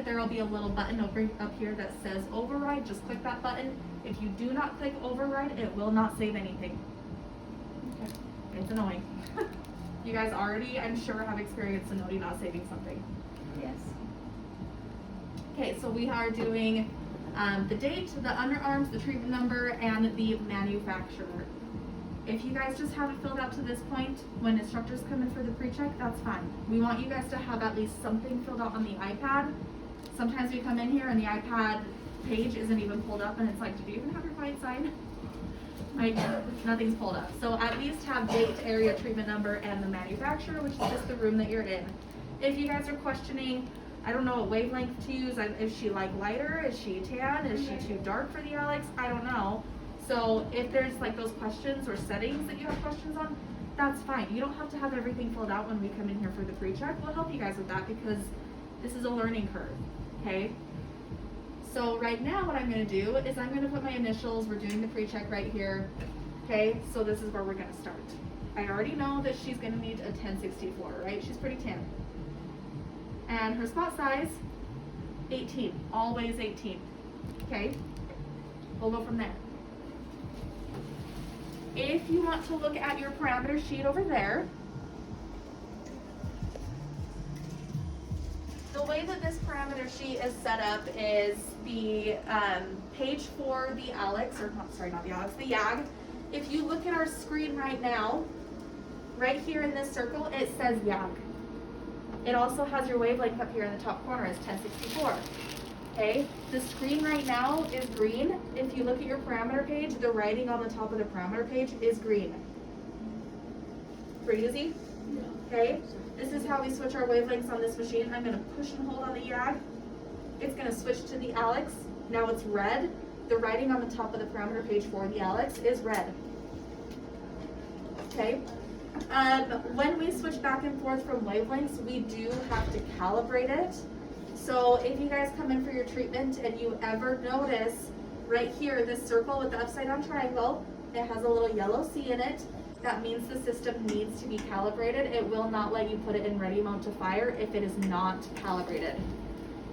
there will be a little button over up here that says override. Just click that button. If you do not click override, it will not save anything. Okay. It's annoying. You guys already, I'm sure, have experienced Zenoti not saving something. Yes. Okay, so we are doing the date, the underarms, the treatment number, and the manufacturer. If you guys just have it filled out to this point, when instructors come in for the pre-check, that's fine. We want you guys to have at least something filled out on the iPad. Sometimes we come in here and the iPad page isn't even pulled up, and it's like, did you even have your client sign? Like, nothing's pulled up. So at least have date, area, treatment number, and the manufacturer, which is just the room that you're in. If you guys are questioning, I don't know what wavelength to use, is she like lighter, is she tan, is she too dark for the Alex, I don't know. So if there's like those questions or settings that you have questions on, that's fine. You don't have to have everything filled out when we come in here for the pre-check. We'll help you guys with that because this is a learning curve, okay? So right now what I'm gonna do is I'm gonna put my initials. We're doing the pre-check right here, okay? So this is where we're gonna start. I already know that she's gonna need a 1064, right? She's pretty tan. And her spot size, 18, always 18, okay? We'll go from there. If you want to look at your parameter sheet over there, the way that this parameter sheet is set up is the page for the Alex, or not, sorry, not the Alex, the YAG. If you look at our screen right now, right here in this circle, it says YAG. It also has your wavelength up here in the top corner as 1064. Okay, the screen right now is green. If you look at your parameter page, the writing on the top of the parameter page is green. Pretty easy? Yeah. Okay, this is how we switch our wavelengths on this machine. I'm gonna push and hold on the YAG. It's gonna switch to the Alex. Now it's red. The writing on the top of the parameter page for the Alex is red. Okay. When we switch back and forth from wavelengths, we do have to calibrate it. So if you guys come in for your treatment and you ever notice right here, this circle with the upside down triangle, it has a little yellow C in it. That means the system needs to be calibrated. It will not let you put it in ready mode to fire if it is not calibrated.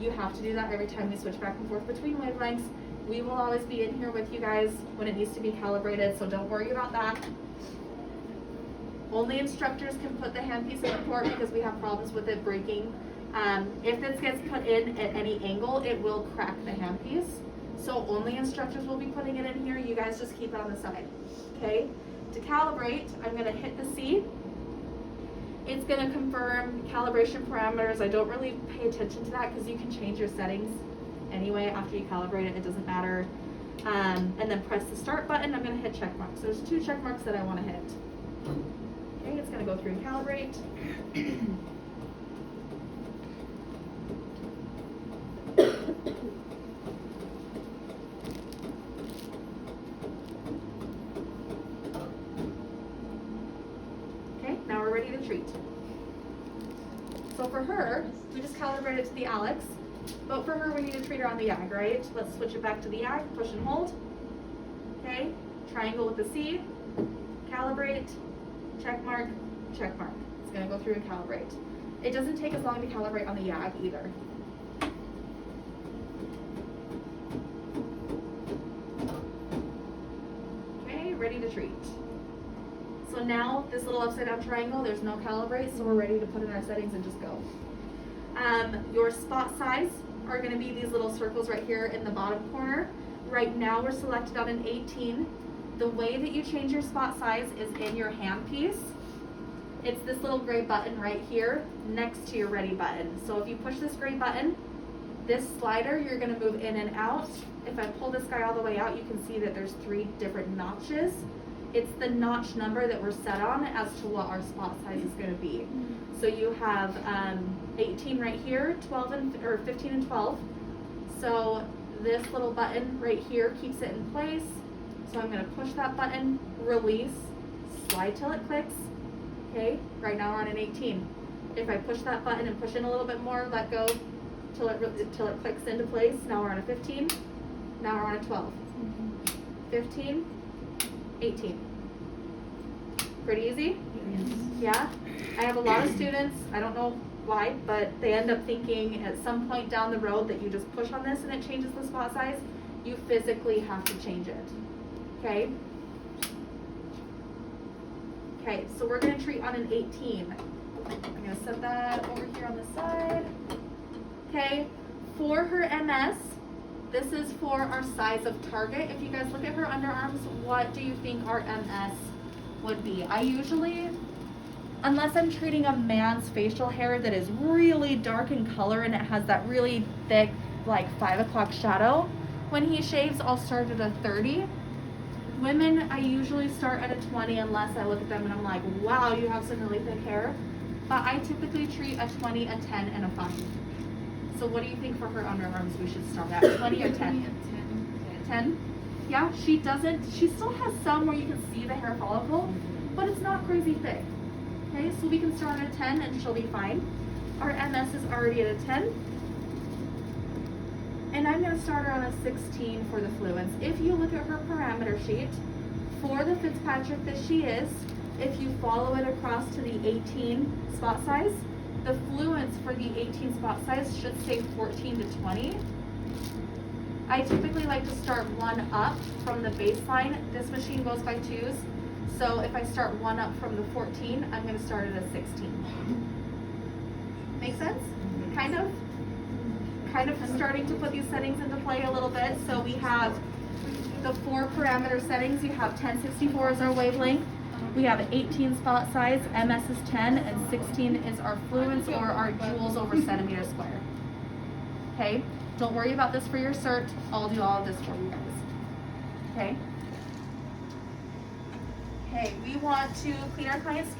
You have to do that every time we switch back and forth between wavelengths. We will always be in here with you guys when it needs to be calibrated, so don't worry about that. Only instructors can put the handpiece in the port because we have problems with it breaking. If this gets put in at any angle, it will crack the handpiece. So only instructors will be putting it in here. You guys just keep it on the side, okay? To calibrate, I'm gonna hit the C. It's gonna confirm calibration parameters. I don't really pay attention to that because you can change your settings anyway after you calibrate it, it doesn't matter. And then press the start button. I'm gonna hit check marks. There's 2 check marks that I wanna hit. Okay, it's gonna go through and calibrate. Okay, now we're ready to treat. So for her, we just calibrated to the Alex, but for her we need to treat her on the YAG, right? Let's switch it back to the YAG, push and hold. Okay, triangle with the C, calibrate, check mark, check mark. It's gonna go through and calibrate. It doesn't take as long to calibrate on the YAG either. Okay, ready to treat. So now this little upside down triangle, there's no calibrate, so we're ready to put in our settings and just go. Your spot size are gonna be these little circles right here in the bottom corner. Right now we're selected on an 18. The way that you change your spot size is in your handpiece. It's this little gray button right here next to your ready button. So if you push this gray button, this slider, you're gonna move in and out. If I pull this guy all the way out, you can see that there's 3 different notches. It's the notch number that we're set on as to what our spot size is gonna be. So you have 18 right here, 15 and 12. So this little button right here keeps it in place. So I'm gonna push that button, release, slide till it clicks. Okay, right now we're on an 18. If I push that button and push in a little bit more, let go till it clicks into place. Now we're on a 15. Now we're on a 12. 15, 18. Pretty easy? Yes. Yeah? I have a lot of students, I don't know why, but they end up thinking at some point down the road that you just push on this and it changes the spot size. You physically have to change it, okay? Okay, so we're gonna treat on an 18. I'm gonna set that over here on the side. Okay, for her MS, this is for our size of target. If you guys look at her underarms, what do you think our MS would be? I usually, unless I'm treating a man's facial hair that is really dark in color and it has that really thick, like 5 o'clock shadow, when he shaves, I'll start at a 30. Women, I usually start at a 20 unless I look at them and I'm like, wow, you have some really thick hair. But I typically treat a 20, a 10, and a 5. So what do you think for her underarms we should start at? 20 or 10? 10? Yeah, she still has some where you can see the hair follicle, but it's not crazy thick. Okay, so we can start at a 10 and she'll be fine. Our MS is already at a 10. And I'm going to start her on a 16 for the fluence. If you look at her parameter sheet, for the Fitzpatrick that she is, if you follow it across to the 18 spot size, the fluence for the 18 spot size should say 14 to 20. I typically like to start one up from the baseline. This machine goes by 2s. So if I start one up from the 14, I'm going to start at a 16. Make sense? Kind of starting to put these settings into play a little bit. So we have the 4 parameter settings. You have 1064 as our wavelength. We have 18 spot size, MS is 10, and 16 is our fluence or our joules over centimeter square. Okay, don't worry about this for your cert. I'll do all of this for you guys. Okay. Okay, we want to clean our client's skin.